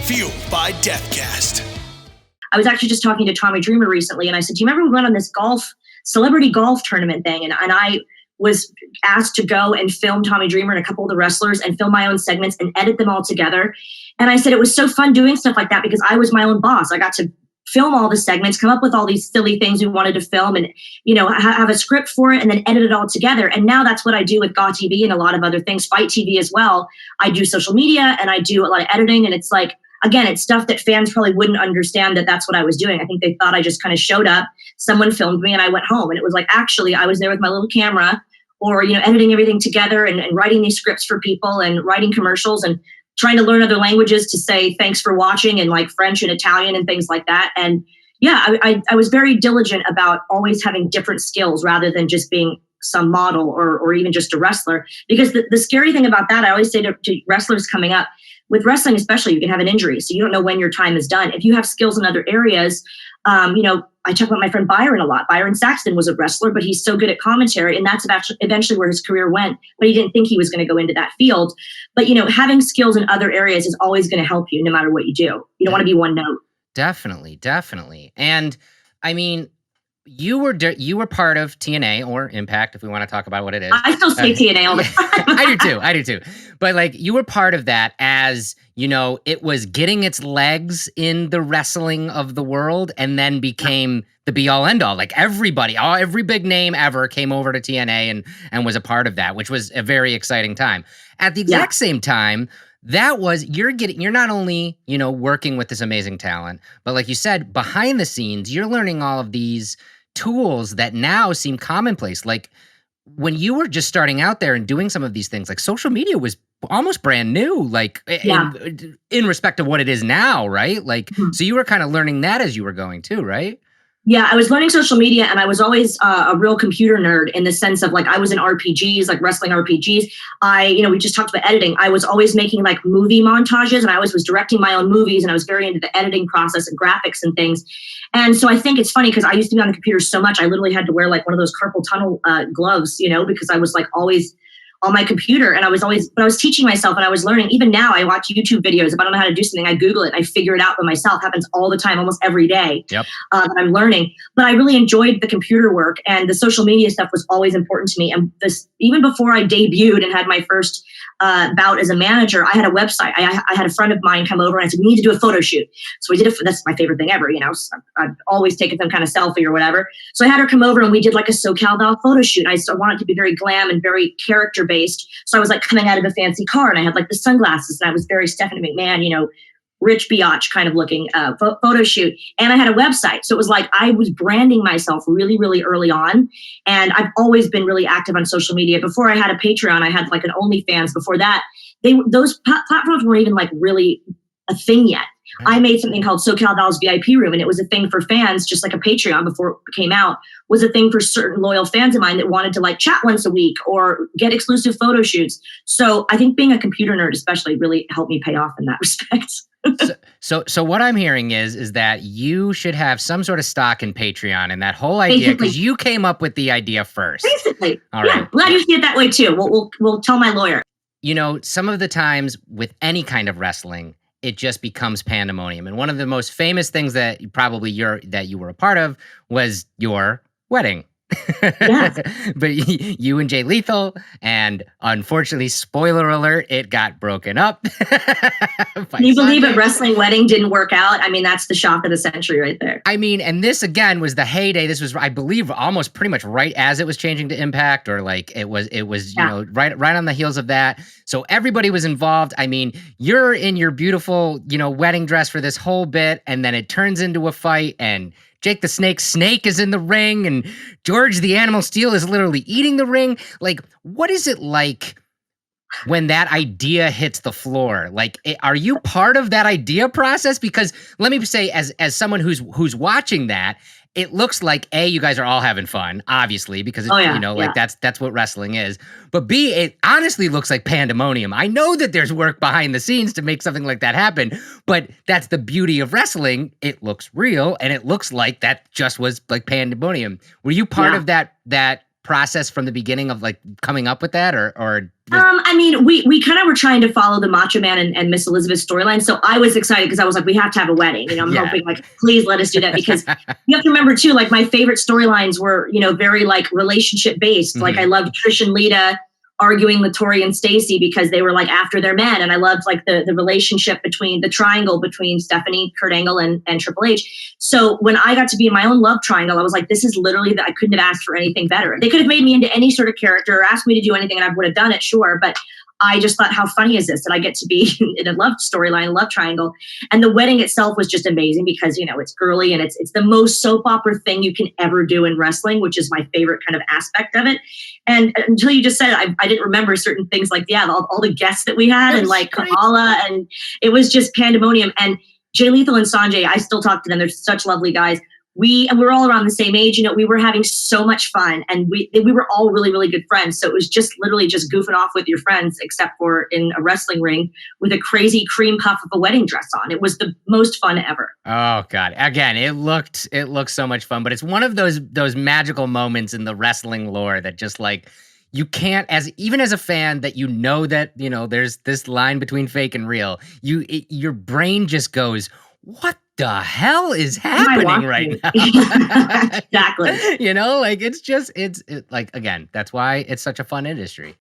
Fueled by Deathcast. I was actually just talking to Tommy Dreamer recently, and I said, do you remember we went on this celebrity golf tournament thing? And I was asked to go and film Tommy Dreamer and a couple of the wrestlers and film my own segments and edit them all together. And I said it was so fun doing stuff like that because I was my own boss. I got to film all the segments, come up with all these silly things we wanted to film and, have a script for it and then edit it all together. And now that's what I do with GAW TV and a lot of other things, Fight TV as well. I do social media and I do a lot of editing. And it's like, again, it's stuff that fans probably wouldn't understand that that's what I was doing. I think they thought I just kind of showed up, someone filmed me and I went home. And it was like, actually, I was there with my little camera or, editing everything together and writing these scripts for people and writing commercials and trying to learn other languages to say thanks for watching and like French and Italian and things like that. And yeah, I was very diligent about always having different skills rather than just being some model or even just a wrestler. Because the scary thing about that, I always say to wrestlers coming up, with wrestling especially, you can have an injury. So you don't know when your time is done. If you have skills in other areas, I talk about my friend Byron a lot. Byron Saxton was a wrestler, but he's so good at commentary. And that's eventually where his career went. But he didn't think he was going to go into that field. But, having skills in other areas is always going to help you no matter what you do. You don't want to be one note. Definitely. And I mean, you were part of TNA or Impact, if we want to talk about what it is. I still say TNA all the time. I do too. But like you were part of that as, it was getting its legs in the wrestling of the world and then became the be all end all. Like every big name ever came over to TNA and was a part of that, which was a very exciting time. At the exact same time, you're not only, working with this amazing talent, but like you said, behind the scenes, you're learning all of these tools that now seem commonplace. Like when you were just starting out there and doing some of these things, like social media was almost brand new, like in respect of what it is now, right? Like, so you were kind of learning that as you were going too, right? Yeah, I was learning social media and I was always a real computer nerd in the sense of like I was in RPGs, like wrestling RPGs. We just talked about editing. I was always making like movie montages and I always was directing my own movies and I was very into the editing process and graphics and things. And so I think it's funny because I used to be on the computer so much, I literally had to wear like one of those carpal tunnel gloves, because I was like always on my computer and I was teaching myself and I was learning. Even now I watch YouTube videos. If I don't know how to do something, I Google it. I figure it out by myself. Happens all the time, almost every day. Yep. I'm learning. But I really enjoyed the computer work and the social media stuff was always important to me. And this, even before I debuted and had my first bout as a manager, I had a website. I had a friend of mine come over and I said, we need to do a photo shoot. So we did that's my favorite thing ever. So I've always taken some kind of selfie or whatever. So I had her come over and we did like a SoCal Val photo shoot. I wanted it to be very glam and very character based. So I was like coming out of a fancy car and I had like the sunglasses and I was very Stephanie McMahon, rich biatch kind of looking photo shoot. And I had a website. So it was like I was branding myself really, really early on. And I've always been really active on social media. Before I had a Patreon, I had like an OnlyFans. Before that, those platforms weren't even like really a thing yet. I made something called SoCal Val's VIP Room, and it was a thing for fans, just like a Patreon before it came out, was a thing for certain loyal fans of mine that wanted to like chat once a week or get exclusive photo shoots. So I think being a computer nerd especially really helped me pay off in that respect. So what I'm hearing is that you should have some sort of stock in Patreon and that whole idea because you came up with the idea first. Basically. All right. I'm glad you see it that way too. We'll tell my lawyer. Some of the times with any kind of wrestling, it just becomes pandemonium. And one of the most famous things that you were a part of was your wedding. Yes. But you and Jay Lethal, and unfortunately, spoiler alert, it got broken up. Can you believe a wrestling wedding didn't work out? I mean, that's the shock of the century right there. I mean, and this again was the heyday. This was, I believe, almost pretty much right as it was changing to Impact, or like it was, right on the heels of that. So everybody was involved. I mean, you're in your beautiful, wedding dress for this whole bit, and then it turns into a fight, and Jake the Snake is in the ring, and George the Animal Steel is literally eating the ring. Like, what is it like when that idea hits the floor? Like, are you part of that idea process? Because let me say, as someone who's watching that, it looks like A, you guys are all having fun, obviously, because that's what wrestling is. But B, it honestly looks like pandemonium. I know that there's work behind the scenes to make something like that happen, but that's the beauty of wrestling. It looks real, and it looks like that just was like pandemonium. Were you part of that process from the beginning of like coming up with that, or? I mean, we kind of were trying to follow the Macho Man and Miss Elizabeth storyline. So I was excited because I was like, we have to have a wedding. You know, I'm hoping like, please let us do that, because you have to remember too, like my favorite storylines were, you know, very like relationship based. Like I loved Trish and Lita arguing with Tori and Stacy because they were like after their men. And I loved like the relationship between the triangle between Stephanie, Kurt Angle and Triple H. So when I got to be in my own love triangle, I was like, this is literally that I couldn't have asked for anything better. They could have made me into any sort of character or asked me to do anything and I would have done it, sure. But I just thought, how funny is this that I get to be in a love storyline, a love triangle. And the wedding itself was just amazing because, you know, it's girly and it's the most soap opera thing you can ever do in wrestling, which is my favorite kind of aspect of it. And until you just said it, I didn't remember certain things like, all the guests that we had and like Kamala, and it was just pandemonium. And Jay Lethal and Sanjay, I still talk to them. They're such lovely guys. We're all around the same age. You know, we were having so much fun and we were all really, really good friends. So it was just literally just goofing off with your friends, except for in a wrestling ring with a crazy cream puff of a wedding dress on. It was the most fun ever. Oh God. Again, it looked so much fun, but it's one of those magical moments in the wrestling lore that just like, you can't, even as a fan, that you know that, you know, there's this line between fake and real. Your brain just goes, what the hell is happening right now? Exactly. You know, like it's like, again, that's why it's such a fun industry.